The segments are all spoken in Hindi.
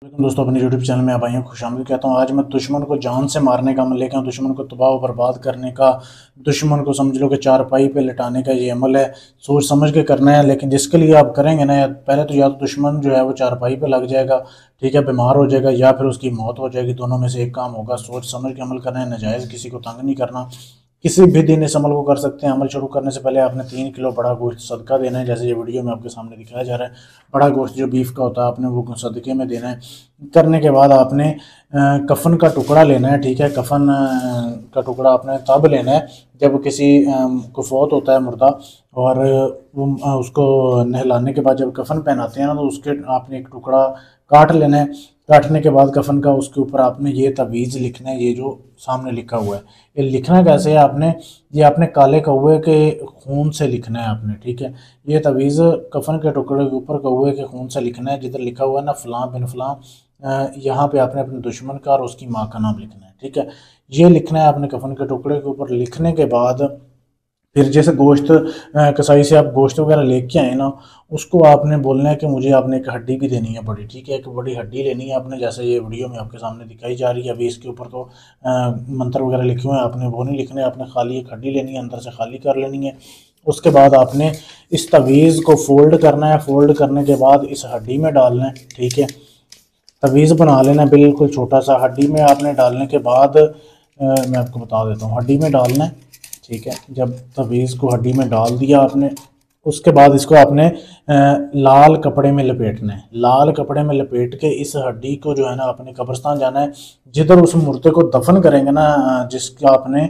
लेकिन दोस्तों अपने यूट्यूब चैनल में आप आइए खुशामदीद कहता हूँ। आज मैं दुश्मन को जान से मारने का अमल लेकर, दुश्मन को तबाह व बर्बाद करने का, दुश्मन को समझ लो कि चारपाई पे लिटाने का ये अमल है। सोच समझ के करना है, लेकिन जिसके लिए आप करेंगे ना, पहले तो या तो दुश्मन जो है वो चारपाई पे लग जाएगा, ठीक है, बीमार हो जाएगा, या फिर उसकी मौत हो जाएगी। दोनों में से एक काम होगा। सोच समझ के अमल करना है, नाजायज़ किसी को तंग नहीं करना। किसी भी दिन इस अमल को कर सकते हैं। अमल शुरू करने से पहले आपने 3 किलो बड़ा गोश्त सदका देना है, जैसे ये वीडियो में आपके सामने दिखाया जा रहा है। बड़ा गोश्त जो बीफ का होता है, आपने वो सदके में देना है। करने के बाद आपने कफन का टुकड़ा लेना है, ठीक है। कफन का टुकड़ा आपने तब लेना है जब किसी को फौत होता है मुर्दा, और वो उसको नहलाने के बाद जब कफन पहनाते हैं ना, तो उसके आपने एक टुकड़ा काट लेना है। काटने के बाद कफन का, उसके ऊपर आपने ये तवीज़ लिखना है, ये जो सामने लिखा हुआ है। ये लिखना कैसे है आपने, ये आपने काले कौवे के खून से लिखना है आपने, ठीक है। ये तवीज़ कफन के टुकड़े के ऊपर कौवे के खून से लिखना है। जिधर लिखा हुआ है ना फ़लाँ बिन फ़लाँ, यहाँ पे आपने अपने दुश्मन का और उसकी माँ का नाम लिखना है, ठीक है। ये लिखना है आपने कफन के टुकड़े के ऊपर। लिखने के बाद फिर जैसे गोश्त कसाई से आप गोश्त वगैरह लेके आए ना, उसको आपने बोलना है कि मुझे आपने एक हड्डी भी देनी है बड़ी, ठीक है। एक बड़ी हड्डी लेनी है आपने, जैसे ये वीडियो में आपके सामने दिखाई जा रही है। अभी इसके ऊपर तो मंत्र वगैरह लिखे हुए हैं, आपने वो नहीं लिखने। आपने खाली एक हड्डी लेनी है, अंदर से खाली कर लेनी है। उसके बाद आपने इस तवीज़ को फोल्ड करना है। फोल्ड करने के बाद इस हड्डी में डालना है, ठीक है। तवीज़ बना लेना है बिल्कुल छोटा सा। हड्डी में आपने डालने के बाद मैं आपको बता देता हूँ, हड्डी में डालना है, ठीक है। जब तवीज़ को हड्डी में डाल दिया आपने, उसके बाद इसको आपने लाल कपड़े में लपेटना है। लाल कपड़े में लपेट के इस हड्डी को जो है ना, अपने कब्रिस्तान जाना है। जिधर उस मुर्दे को दफन करेंगे ना, जिसका आपने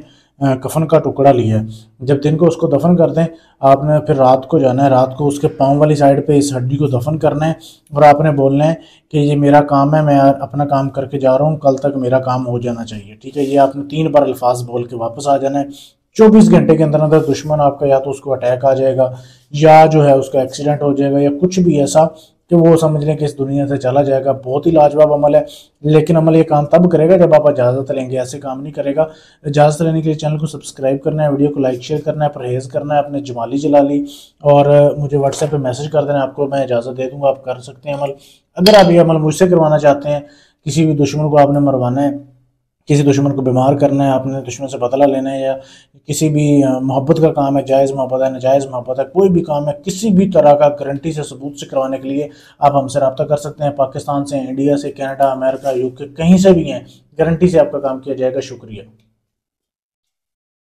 कफन का टुकड़ा लिया है, जब दिन को उसको दफन कर दें, आपने फिर रात को जाना है। रात को उसके पाँव वाली साइड पे इस हड्डी को दफन करना है, और आपने बोलना है कि ये मेरा काम है, मैं अपना काम करके जा रहा हूँ, कल तक मेरा काम हो जाना चाहिए, ठीक है। ये आपने 3 बार अल्फाज बोल के वापस आ जाना है। 24 घंटे के अंदर अंदर दुश्मन आपका, या तो उसको अटैक आ जाएगा, या जो है उसका एक्सीडेंट हो जाएगा, या कुछ भी ऐसा कि वो समझ लें कि इस दुनिया से चला जाएगा। बहुत ही लाजवाब अमल है, लेकिन अमल ये काम तब करेगा जब आप इजाज़त लेंगे। ऐसे काम नहीं करेगा। इजाज़त लेने के लिए चैनल को सब्सक्राइब करना है, वीडियो को लाइक शेयर करना है, परहेज़ करना है, अपने जमाली जलाली, और मुझे व्हाट्सएप पे मैसेज कर देना, आपको मैं इजाज़त दे दूँगा। आप कर सकते हैं अमल। अगर आप ये अमल मुझसे करवाना चाहते हैं, किसी भी दुश्मन को आपने मरवाना है, किसी दुश्मन को बीमार करना है, आपने दुश्मन से बदला लेना है, या किसी भी मोहब्बत का काम है, जायज़ मोहब्बत है, नाजायज़ मोहब्बत है, कोई भी काम है, किसी भी तरह का गारंटी से सबूत से करवाने के लिए आप हमसे रब्ता कर सकते हैं। पाकिस्तान से, इंडिया से, कनाडा, अमेरिका, यूके, कहीं से भी हैं, गारंटी से आपका काम किया जाएगा। शुक्रिया।